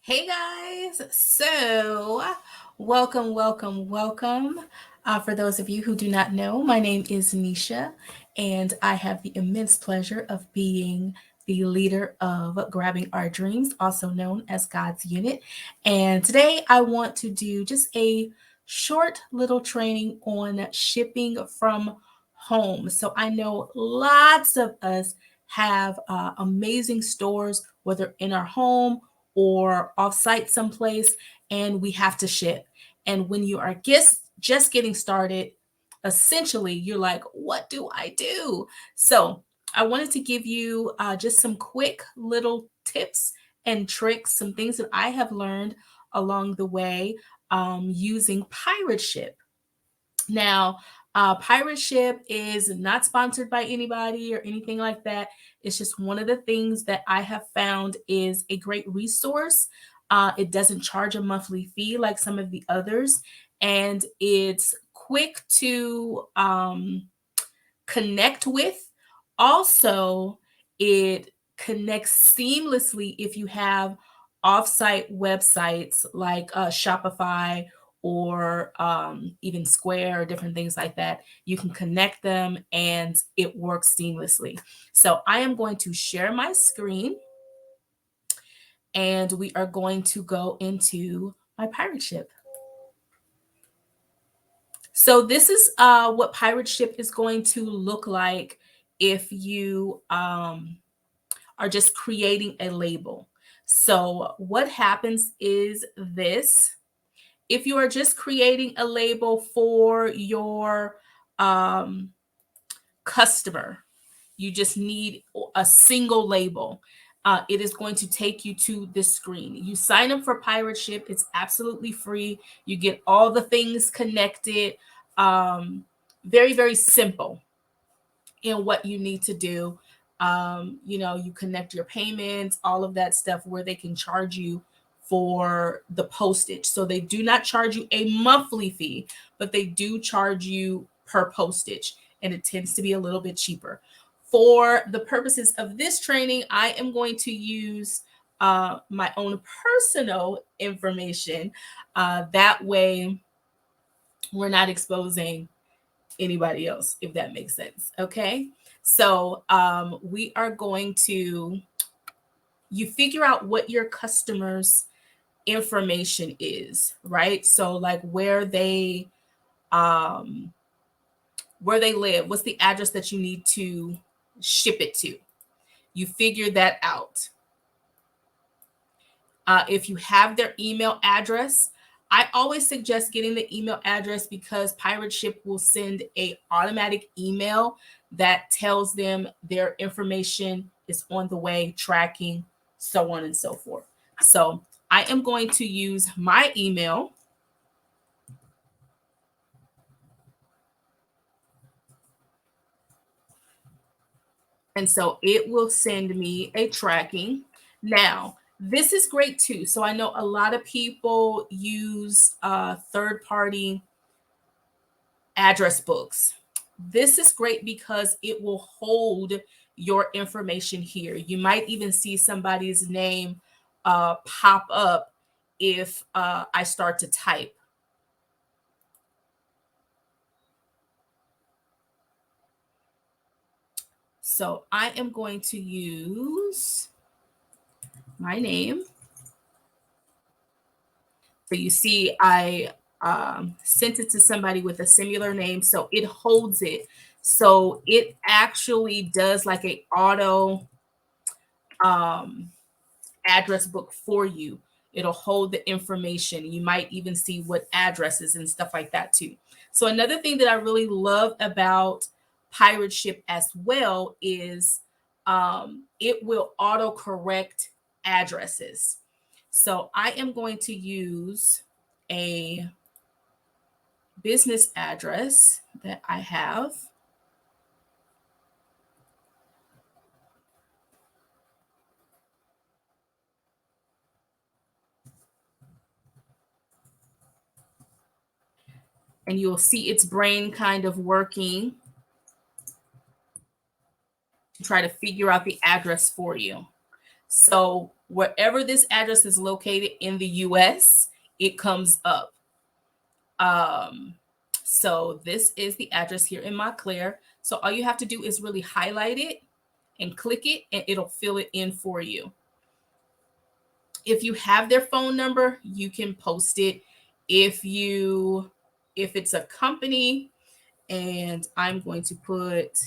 Hey guys, welcome. For those of you who do not know, my name is Nisha, and I have the immense pleasure of being the leader of Grabbing Our Dreams, also known as God's Unit. And today I want to do just a short little training on shipping from home. So I know lots of us have amazing stores, whether in our home or offsite someplace, and we have to ship. And when you are just getting started, essentially you're like, what do I do? So I wanted to give you just some quick little tips and tricks, some things that I have learned along the way using Pirate Ship. Now, Pirate Ship is not sponsored by anybody or anything like that. It's just one of the things that I have found is a great resource. It doesn't charge a monthly fee like some of the others, and it's quick to connect with. Also, it connects seamlessly if you have offsite websites like Shopify or even Square or different things like that. You can connect them and it works seamlessly. So I am going to share my screen and we are going to go into my pirate ship. So this is what pirate ship is going to look like if you are just creating a label. So what happens is this. If you are just creating a label for your um, customer, you just need a single label. It is going to take you to this screen. You sign up for Pirate Ship. It's absolutely free. You get all the things connected. Very, very simple in what you need to do. You connect your payments, all of that stuff where they can charge you for the postage. So they do not charge you a monthly fee, but they do charge you per postage, and it tends to be a little bit cheaper. For the purposes of this training, I am going to use my own personal information. That way, we're not exposing anybody else, if that makes sense. Okay. So we are going to, you figure out what your customers' information is, right? So like um where they live, what's the address that you need to ship it to? You figure that out. If you have their email address, I always suggest getting the email address because Pirate Ship will send a automatic email that tells them their information is on the way, tracking, so on and so forth. So I am going to use my email. And so it will send me a tracking. Now, this is great too. So I know a lot of people use third party address books. This is great because it will hold your information here. You might even see somebody's name pop up if I start to type. So I am going to use my name. So you see, I sent it to somebody with a similar name, so it holds it. So it actually does like a auto um, address book for you. It'll hold the information. You might even see what addresses and stuff like that too. So another thing that I really love about Pirate Ship as well is it will auto correct addresses. So I am going to use a business address that I have. And you'll see its brain kind of working to try to figure out the address for you. So wherever this address is located in the US, it comes up. So this is the address here in Montclair. So all you have to do is really highlight it and click it, and it'll fill it in for you. If you have their phone number, you can post it. If it's a company, and I'm going to put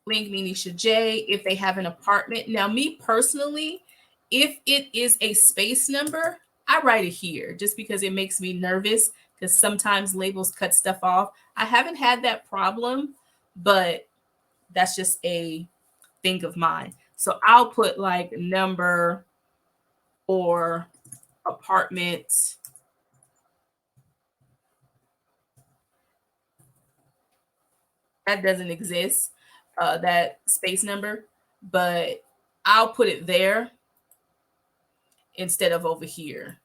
Link Nisha J, if they have an apartment. Now, me personally, if it is a space number, I write it here just because it makes me nervous because sometimes labels cut stuff off. I haven't had that problem, but that's just a thing of mine. So I'll put like number or apartment. That doesn't exist, that space number, but I'll put it there instead of over here.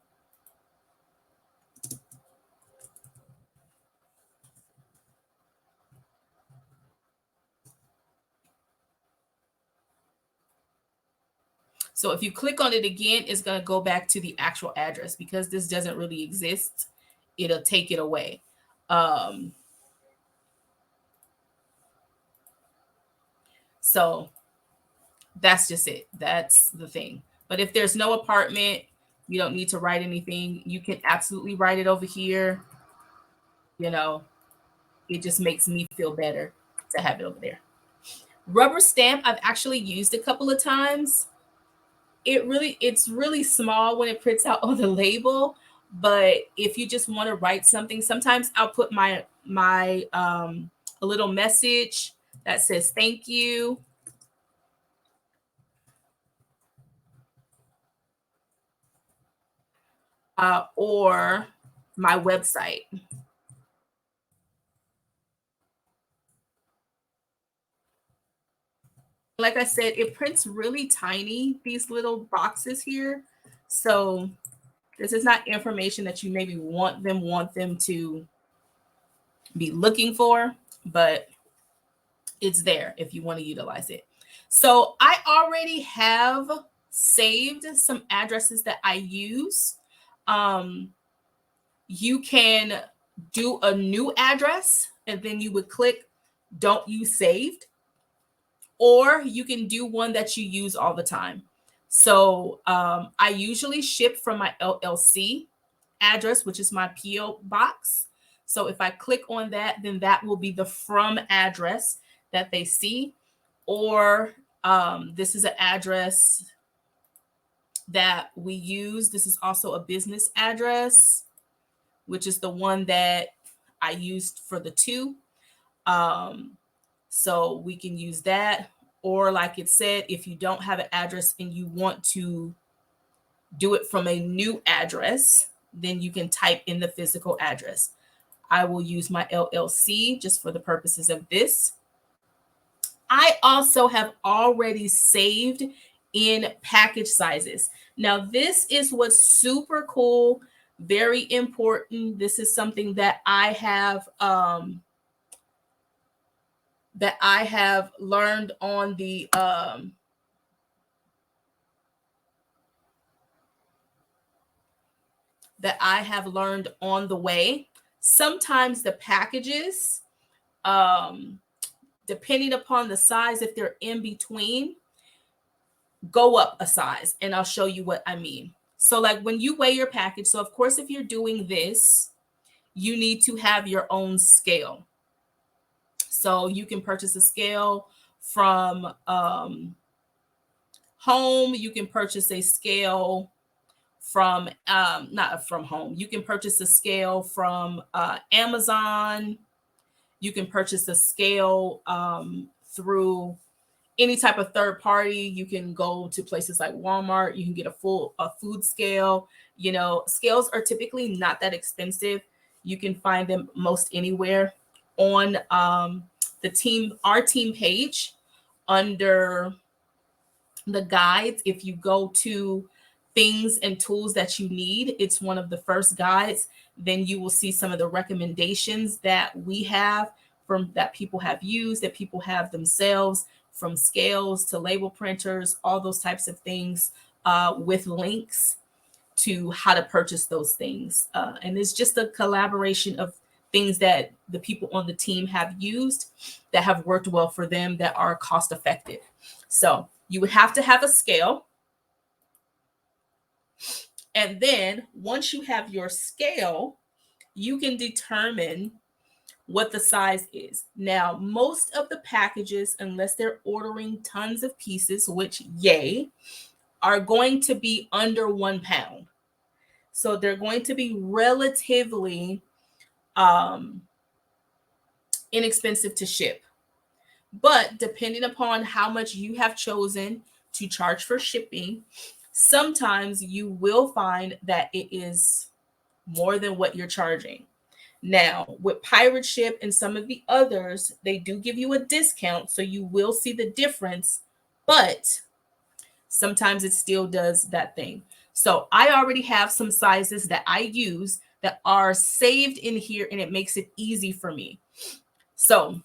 So if you click on it again, it's going to go back to the actual address because this doesn't really exist. It'll take it away. So that's just it. That's the thing. But if there's no apartment, you don't need to write anything. You can absolutely write it over here. You know, it just makes me feel better to have it over there. Rubber stamp, I've actually used a couple of times. It's really small when it prints out on the label, but if you just want to write something, sometimes I'll put my a little message that says thank you. Or my website. Like I said, it prints really tiny, these little boxes here. So this is not information that you maybe want them to be looking for, but it's there if you want to utilize it. So I already have saved some addresses that I use. You can do a new address and then you would click don't use saved, or you can do one that you use all the time. So I usually ship from my LLC address, which is my PO box. So if I click on that, then that will be the from address that they see. Or this is an address that we use. This is also a business address, which is the one that I used for the two. So we can use that. Or like it said, if you don't have an address and you want to do it from a new address, then you can type in the physical address. I will use my LLC just for the purposes of this. I also have already saved in package sizes. Now, this is what's super cool, very important. This is something that I have learned on the way. Sometimes the packages, depending upon the size, if they're in between, go up a size, and I'll show you what I mean. So like when you weigh your package, so of course, if you're doing this, you need to have your own scale. So you can purchase a scale from home. You can purchase a scale from not from home. You can purchase a scale from Amazon. You can purchase a scale through any type of third party. You can go to places like Walmart. You can get a food scale. You know, scales are typically not that expensive. You can find them most anywhere on our team page under the guides. If you go to things and tools that you need, it's one of the first guides. Then you will see some of the recommendations that we have from that people have used, that people have themselves, from scales to label printers, all those types of things, with links to how to purchase those things. And it's just a collaboration of things that the people on the team have used that have worked well for them, that are cost effective. So you would have to have a scale. And then once you have your scale, you can determine what the size is. Now, most of the packages, unless they're ordering tons of pieces, which yay, are going to be under 1 pound. So they're going to be relatively inexpensive to ship. But depending upon how much you have chosen to charge for shipping, sometimes you will find that it is more than what you're charging. Now, with Pirate Ship and some of the others, they do give you a discount, so you will see the difference, but sometimes it still does that thing. So I already have some sizes that I use that are saved in here, and it makes it easy for me. So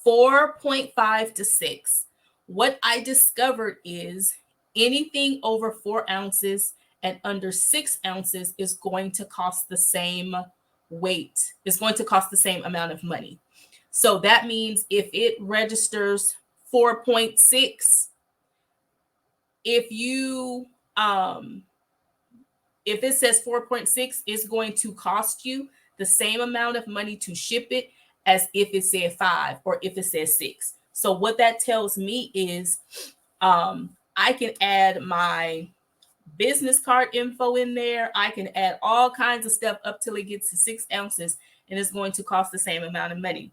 4.5 to 6. What I discovered is anything over 4 ounces and under 6 ounces is going to cost the same weight. It's going to cost the same amount of money. So that means if it registers 4.6, if you if it says 4.6, it's going to cost you the same amount of money to ship it as if it said 5 or if it says 6. So what that tells me is I can add my business card info in there. I can add all kinds of stuff up till it gets to 6 ounces, and it's going to cost the same amount of money.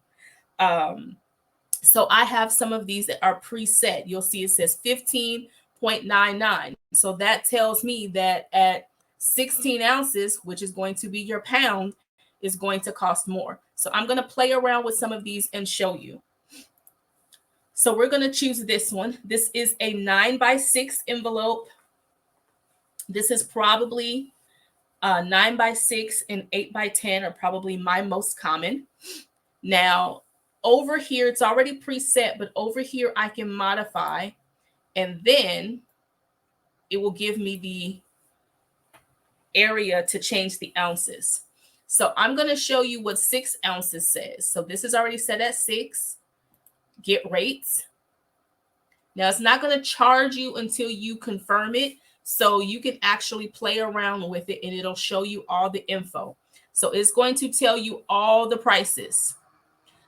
So I have some of these that are preset. You'll see it says 15.99. So that tells me that at 16 ounces, which is going to be your pound, is going to cost more. So I'm going to play around with some of these and show you. So we're going to choose this one. This is a 9x6 envelope. This is probably 9x6 and 8x10 are probably my most common. Now, over here, it's already preset, but over here I can modify, and then it will give me the area to change the ounces. So I'm going to show you what 6 ounces says. So this is already set at 6. Get rates. Now it's not going to charge you until you confirm it. So you can actually play around with it and it'll show you all the info. So it's going to tell you all the prices.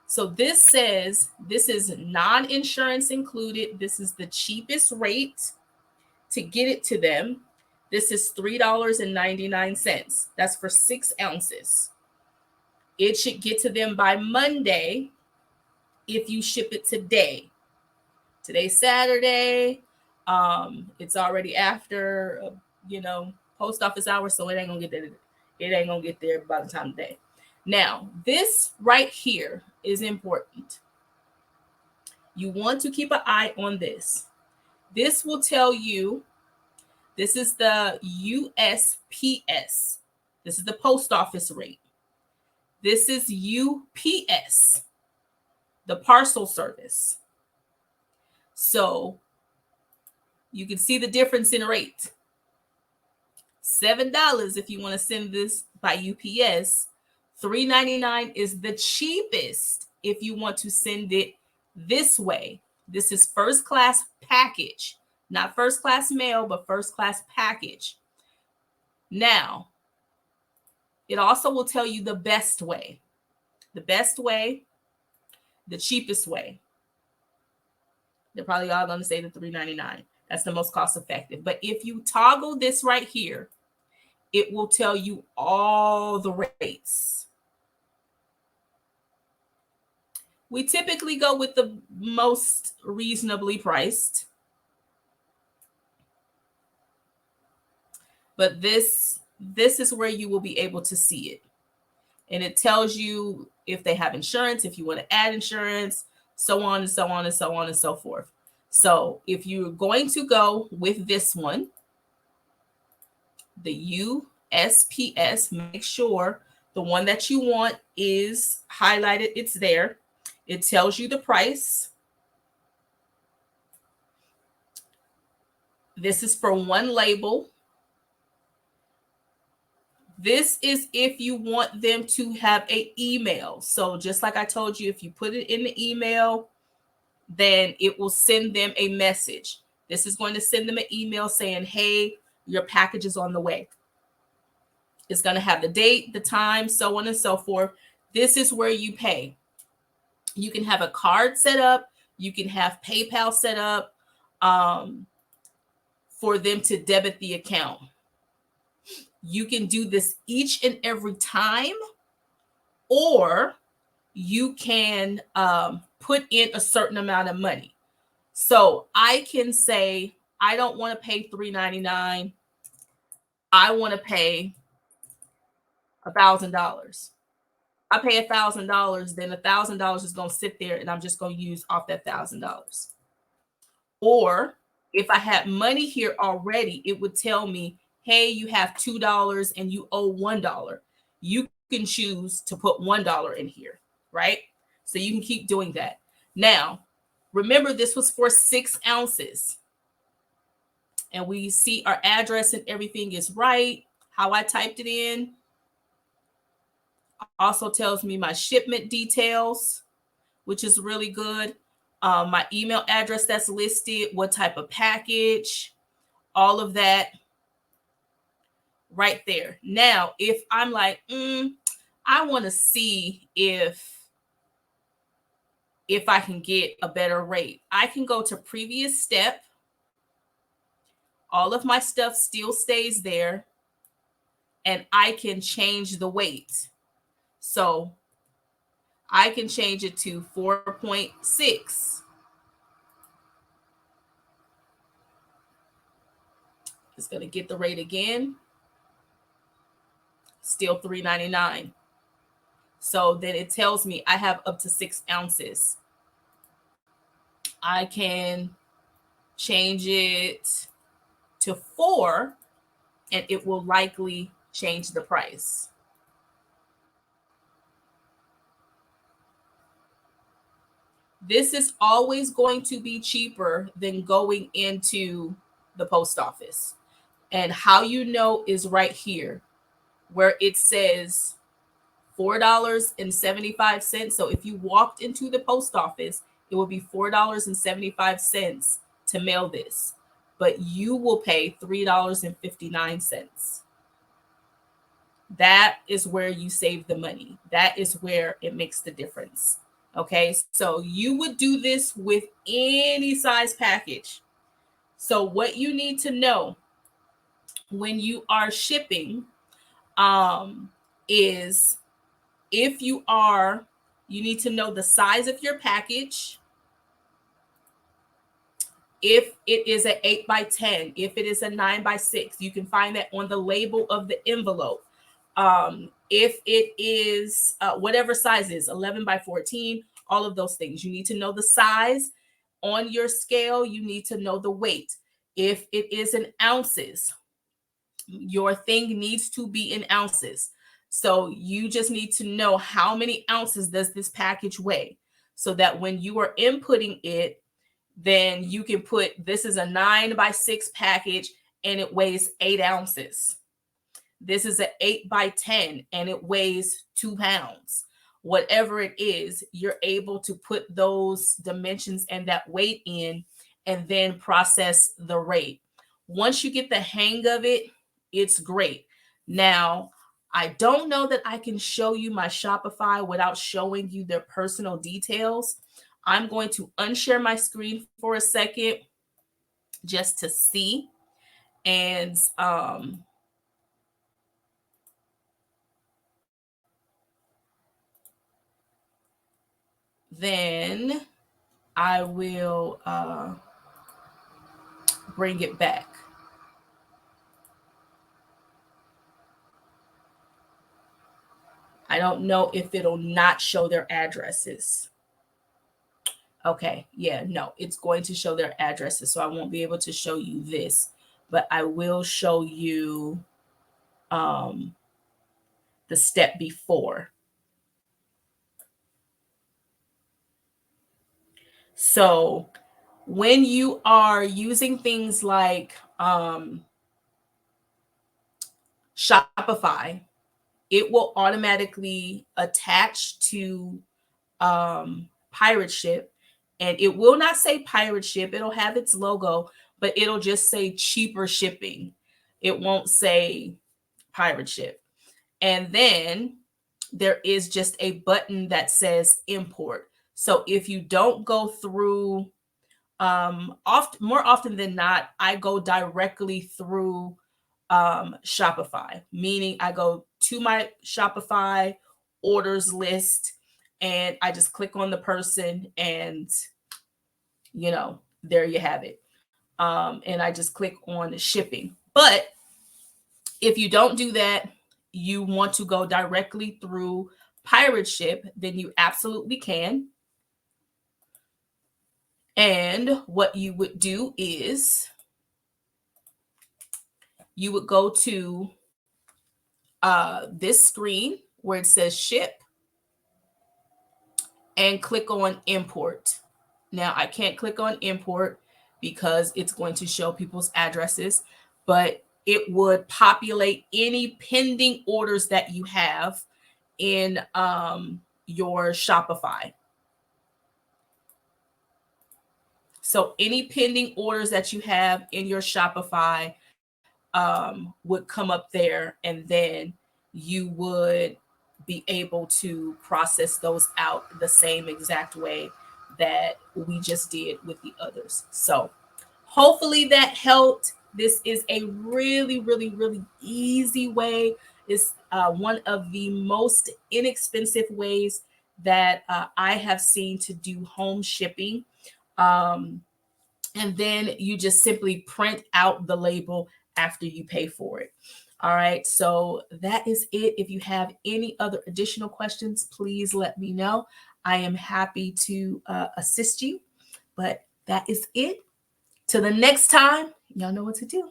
So this says this is non-insurance included. This is the cheapest rate to get it to them. This is $3.99. That's for 6 ounces. It should get to them by Monday if you ship it today. Today's Saturday. It's already after, post office hours, so it ain't gonna get there. It ain't gonna get there by the time of the day. Now, this right here is important. You want to keep an eye on this. This will tell you, this is the USPS. This is the post office rate. This is UPS, the parcel service. So you can see the difference in rate. $7 if you want to send this by UPS. $3.99 is the cheapest if you want to send it this way. This is first class package, not first class mail, but first class package. Now, it also will tell you the best way, the cheapest way. They're probably all going to say the $3.99. That's the most cost effective. But if you toggle this right here, it will tell you all the rates. We typically go with the most reasonably priced. But this is where you will be able to see it. And it tells you if they have insurance, if you want to add insurance, so on and so on and so on and so forth. So if you're going to go with this one, the USPS, make sure The one that you want is highlighted. It's there. It tells you the price. This is for one label. This is if you want them to have an email. So just like I told you, if you put it in the email, then it will send them a message. This is going to send them an email saying, hey, your package is on the way. It's going to have the date, the time, so on and so forth. This is where you pay. You can have a card set up. You can have PayPal set up for them to debit the account. You can do this each and every time, or you can put in a certain amount of money. So I can say, I don't want to pay $3.99. I want to pay $1,000. I pay $1,000, then $1,000 is going to sit there and I'm just going to use off that $1,000. Or if I had money here already, it would tell me, hey, you have $2 and you owe $1. You can choose to put $1 in here, right? So you can keep doing that. Now, remember, this was for 6 ounces. And we see our address and everything is right. How I typed it in also tells me my shipment details, which is really good. My email address that's listed, what type of package, all of that right there. Now, if I'm like, I want to see if I can get a better rate, I can go to previous step. All of my stuff still stays there, and I can change the weight. So I can change it to 4.6. It's going to get the rate again. Still $3.99. So then it tells me I have up to 6 ounces. I can change it to 4, and it will likely change the price. This is always going to be cheaper than going into the post office. And how you know is right here where it says $4.75. So if you walked into the post office, it would be $4.75 to mail this, but you will pay $3.59. That is where you save the money. That is where it makes the difference. Okay, so you would do this with any size package. So what you need to know when you are shipping is if you need to know the size of your package. If it is an 8x10, if it is a 9x6, you can find that on the label of the envelope. If it is whatever size is 11x14, all of those things, you need to know the size on your scale. You need to know the weight. If it is in ounces, your thing needs to be in ounces. So you just need to know how many ounces does this package weigh, so that when you are inputting it, then you can put, this is a 9x6 package and it weighs 8 ounces. This is an 8x10 and it weighs 2 pounds. Whatever it is, you're able to put those dimensions and that weight in and then process the rate. Once you get the hang of it, it's great. Now, I don't know that I can show you my Shopify without showing you their personal details. I'm going to unshare my screen for a second just to see. And then I will bring it back. I don't know if it'll not show their addresses. Okay, yeah, no, it's going to show their addresses, so I won't be able to show you this, but I will show you the step before. So when you are using things like Shopify, it will automatically attach to Pirate Ship, and it will not say Pirate Ship. It'll have its logo, but it'll just say cheaper shipping. It won't say Pirate Ship. And then there is just a button that says import. So if you don't go through, more often than not, I go directly through Shopify, meaning I go to my Shopify orders list and I just click on the person and, there you have it. And I just click on shipping. But if you don't do that, you want to go directly through Pirate Ship, then you absolutely can. And what you would do is you would go to this screen where it says ship and click on import. Now I can't click on import because it's going to show people's addresses, but it would populate any pending orders that you have in your Shopify. So any pending orders that you have in your Shopify would come up there, and then you would be able to process those out the same exact way that we just did with the others. So hopefully that helped. This is a really, really, really easy way. It's one of the most inexpensive ways that I have seen to do home shipping. And then you just simply print out the label after you pay for it. All right, so that is it. If you have any other additional questions, please let me know. I am happy to assist you, but that is it. Till the next time, y'all know what to do.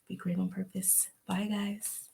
Be great on purpose. Bye, guys.